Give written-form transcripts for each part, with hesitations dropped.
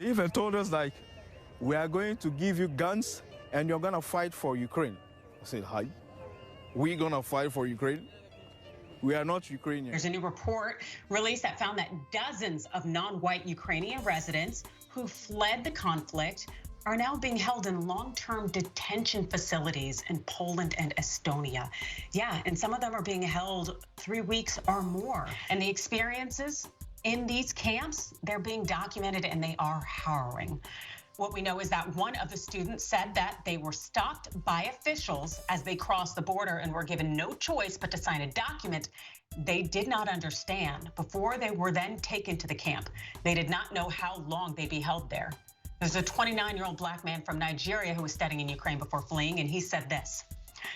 They even told us, like, we are going to give you guns and you're going to fight for Ukraine. I said, hi? We're going to fight for Ukraine? We are not Ukrainian. There's a new report released that found that dozens of non-white Ukrainian residents who fled the conflict are now being held in long-term detention facilities in Poland and Estonia. Yeah, and some of them are being held 3 weeks or more. And the experiences in these camps, they're being documented and they are harrowing. What we know is that one of the students said that they were stopped by officials as they crossed the border and were given no choice but to sign a document they did not understand before they were then taken to the camp. They did not know how long they'd be held there. There's a 29-year-old black man from Nigeria who was studying in Ukraine before fleeing, and he said this.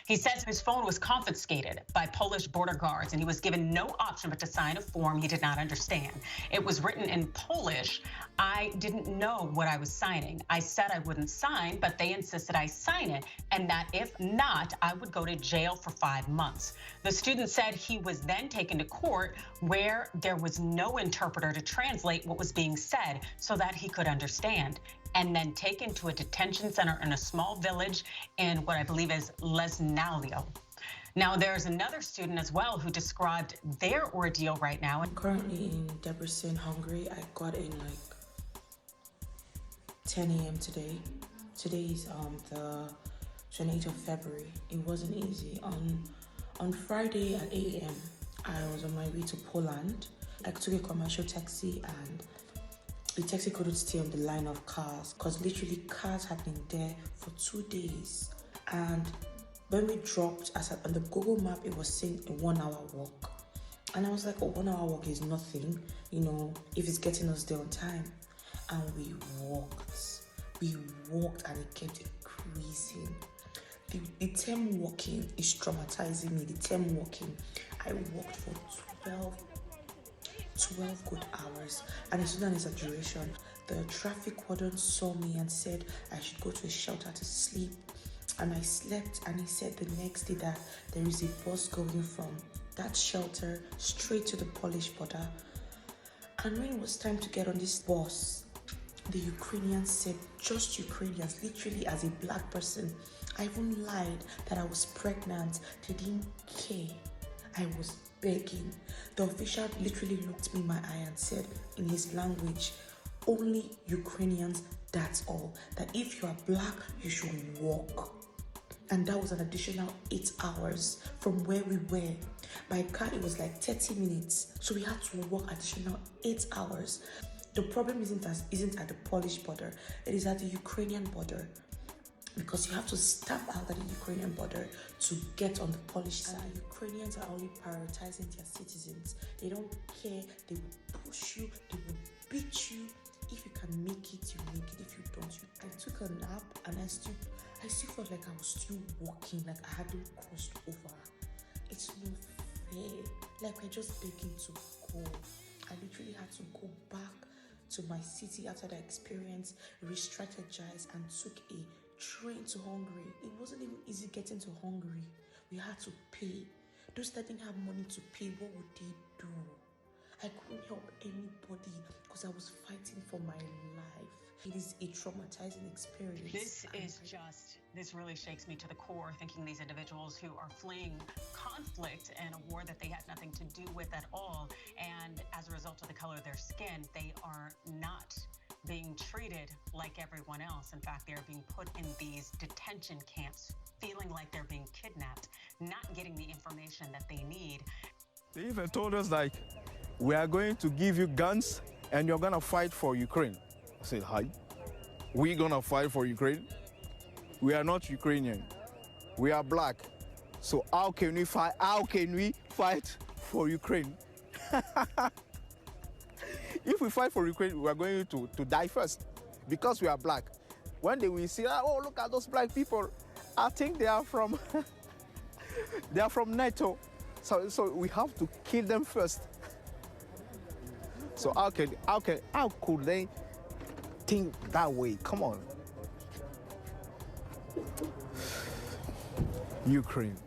He says his phone was confiscated by Polish border guards, and he was given no option but to sign a form he did not understand. It was written in Polish. I didn't know what I was signing. I said I wouldn't sign, but they insisted I sign it, and that if not, I would go to jail for 5 months. The student said he was then taken to court where there was no interpreter to translate what was being said so that he could understand, and then taken to a detention center in a small village in what I believe is Lesnalio. Now, there's another student as well who described their ordeal right now. I'm currently in Debrecen, Hungary. I got in like 10 a.m. today. Today is the 28th of February. It wasn't easy. On Friday at 8 a.m., I was on my way to Poland. I took a commercial taxi and the taxi couldn't stay on the line of cars because literally cars had been there for 2 days. And when we dropped, on the Google map, it was saying a 1 hour walk. And I was like, oh, 1 hour walk is nothing, you know, if it's getting us there on time. And we walked and it kept increasing. The term walking is traumatizing me. The term walking, I walked for 12 good hours, and it's not an exaggeration. The traffic warden saw me and said I should go to a shelter to sleep, and I slept, and he said the next day that there is a bus going from that shelter straight to the Polish border. And when it was time to get on this bus, the Ukrainians said, just Ukrainians, literally as a black person. I even lied that I was pregnant. They didn't care. I was begging. The official literally looked me in my eye and said in his language, only Ukrainians, that's all. That if you are black, you should walk. And that was an additional 8 hours from where we were. By car, it was like 30 minutes. So we had to walk additional 8 hours. The problem isn't at the Polish border. It is at the Ukrainian border. Because you have to stop out at the Ukrainian border to get on the Polish side. And the Ukrainians are only prioritizing their citizens. They don't care. They will push you. They will beat you. If you can make it, you make it. If you don't, you. I took a nap and I still felt like I was still walking, like I hadn't crossed over. It's not fair. Like we're just begging to go. I literally had to go back to my city after that experience, re-strategized, and took a train to Hungary. It wasn't even easy getting to Hungary. We had to pay. Those that didn't have money to pay, what would they do? I couldn't help anybody because I was fighting for my life. It is a traumatizing experience. This really shakes me to the core, thinking these individuals who are fleeing conflict and a war that they had nothing to do with at all, and as a result of the color of their skin, they are not being treated like everyone else. In fact, they are being put in these detention camps, feeling like they're being kidnapped, not getting the information that they need. They even told us, like, we are going to give you guns and you're going to fight for Ukraine. I said, hi? We're going to fight for Ukraine? We are not Ukrainian. We are black. So how can we fight? How can we fight for Ukraine? If we fight for Ukraine, we are going to die first because we are black. When they will see, oh, look at those black people. I think they are from they are from NATO. So we have to kill them first. So how could they think that way? Come on. Ukraine.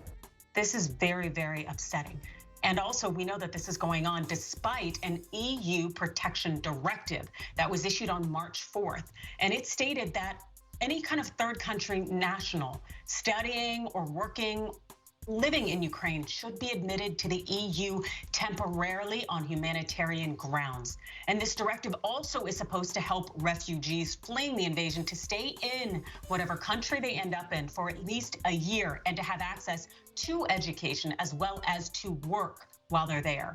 This is very, very upsetting. And also, we know that this is going on despite an EU protection directive that was issued on March 4th. And it stated that any kind of third country national studying or working, living in Ukraine should be admitted to the EU temporarily on humanitarian grounds. And this directive also is supposed to help refugees fleeing the invasion to stay in whatever country they end up in for at least a year and to have access to education as well as to work while they're there.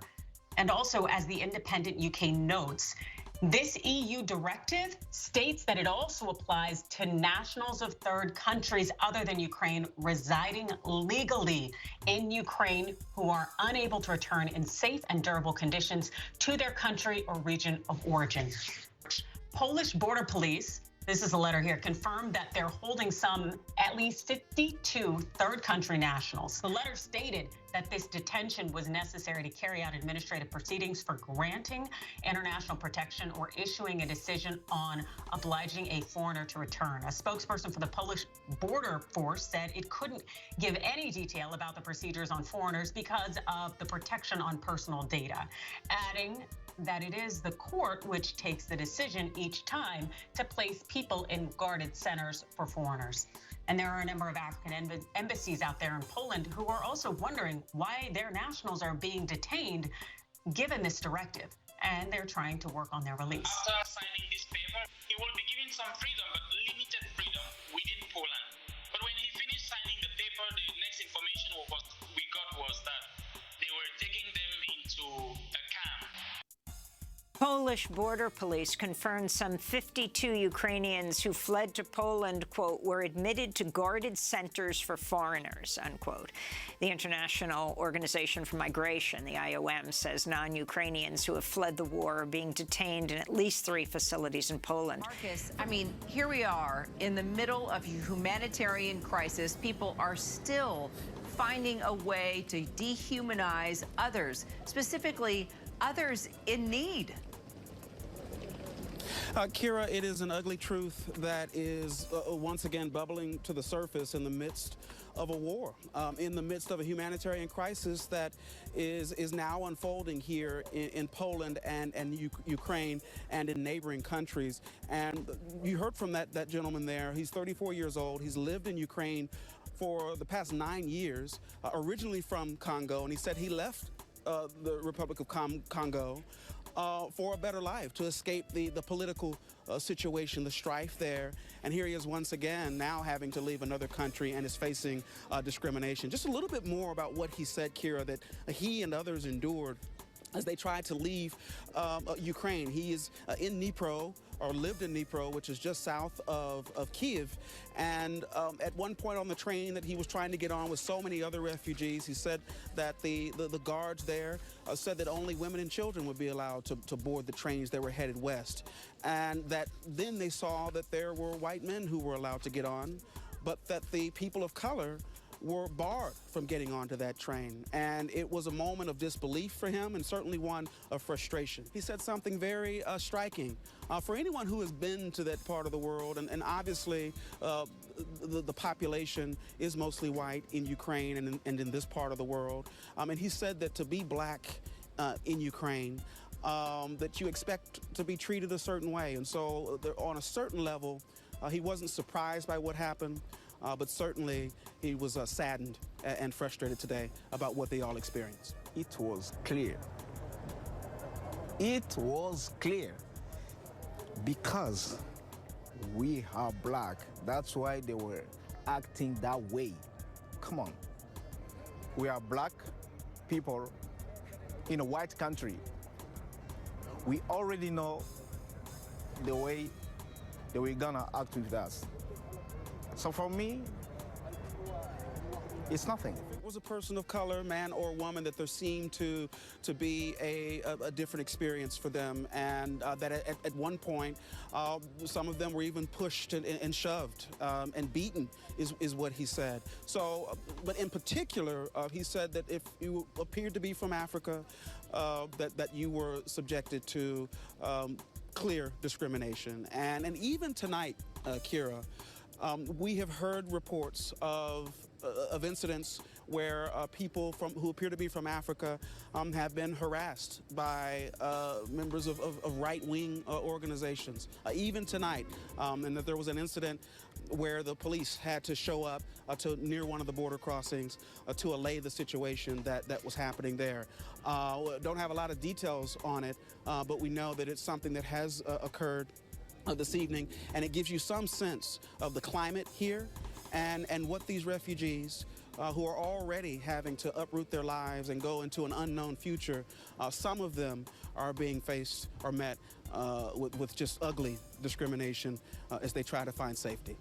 And also, as the Independent UK notes, this EU directive states that it also applies to nationals of third countries other than Ukraine residing legally in Ukraine who are unable to return in safe and durable conditions to their country or region of origin. Polish border police, this is a letter here, confirmed that they're holding at least 52 third country nationals. The letter stated that this detention was necessary to carry out administrative proceedings for granting international protection or issuing a decision on obliging a foreigner to return. A spokesperson for the Polish border force said it couldn't give any detail about the procedures on foreigners because of the protection on personal data, adding that it is the court which takes the decision each time to place people in guarded centers for foreigners. And there are a number of African embassies out there in Poland who are also wondering why their nationals are being detained given this directive, and they're trying to work on their release. After signing this paper, he will be given some freedom, but limited freedom within Poland. But when he finished signing the paper, the next information we got was that they were taking them into a camp. Polish border police confirmed some 52 Ukrainians who fled to Poland, quote, were admitted to guarded centers for foreigners, unquote. The International Organization for Migration, the IOM, says non-Ukrainians who have fled the war are being detained in at least 3 facilities in Poland. Marcus, I mean, here we are in the middle of a humanitarian crisis. People are still finding a way to dehumanize others, specifically others in need. Kira, it is an ugly truth that is once again bubbling to the surface in the midst of a war, in the midst of a humanitarian crisis that is now unfolding here in Poland and Ukraine and in neighboring countries. And you heard from that gentleman there. He's 34 years old. He's lived in Ukraine for the past 9 years, originally from Congo, and he said he left the Republic of Congo for a better life, to escape the political situation, the strife there. And here he is once again now having to leave another country and is facing discrimination. Just a little bit more about what he said, Kira, that he and others endured as they tried to leave Ukraine. He is in Dnipro, or lived in Dnipro, which is just south of Kyiv. And at one point on the train that he was trying to get on with so many other refugees, he said that the guards there said that only women and children would be allowed to board the trains that were headed west. And that then they saw that there were white men who were allowed to get on, but that the people of color were barred from getting onto that train. And it was a moment of disbelief for him, and certainly one of frustration. He said something very striking. For anyone who has been to that part of the world, and obviously the population is mostly white in Ukraine and in this part of the world. And he said that to be black in Ukraine, that you expect to be treated a certain way. And so on a certain level, he wasn't surprised by what happened. But certainly he was saddened and frustrated today about what they all experienced. It was clear. It was clear. Because we are black, that's why they were acting that way. Come on. We are black people in a white country. We already know the way that we're gonna act with us. So for me, it's nothing. If it was a person of color, man or woman, that there seemed to be a different experience for them, and that at one point, some of them were even pushed and shoved and beaten, is what he said. So, but in particular, he said that if you appeared to be from Africa, that you were subjected to clear discrimination. And even tonight, Kira, we have heard reports of incidents where people who appear to be from Africa have been harassed by members of right-wing organizations. Even tonight, and that there was an incident where the police had to show up near one of the border crossings to allay the situation that was happening there. Don't have a lot of details on it, but we know that it's something that has occurred this evening, and it gives you some sense of the climate here and what these refugees who are already having to uproot their lives and go into an unknown future, some of them are being faced or met with just ugly discrimination as they try to find safety.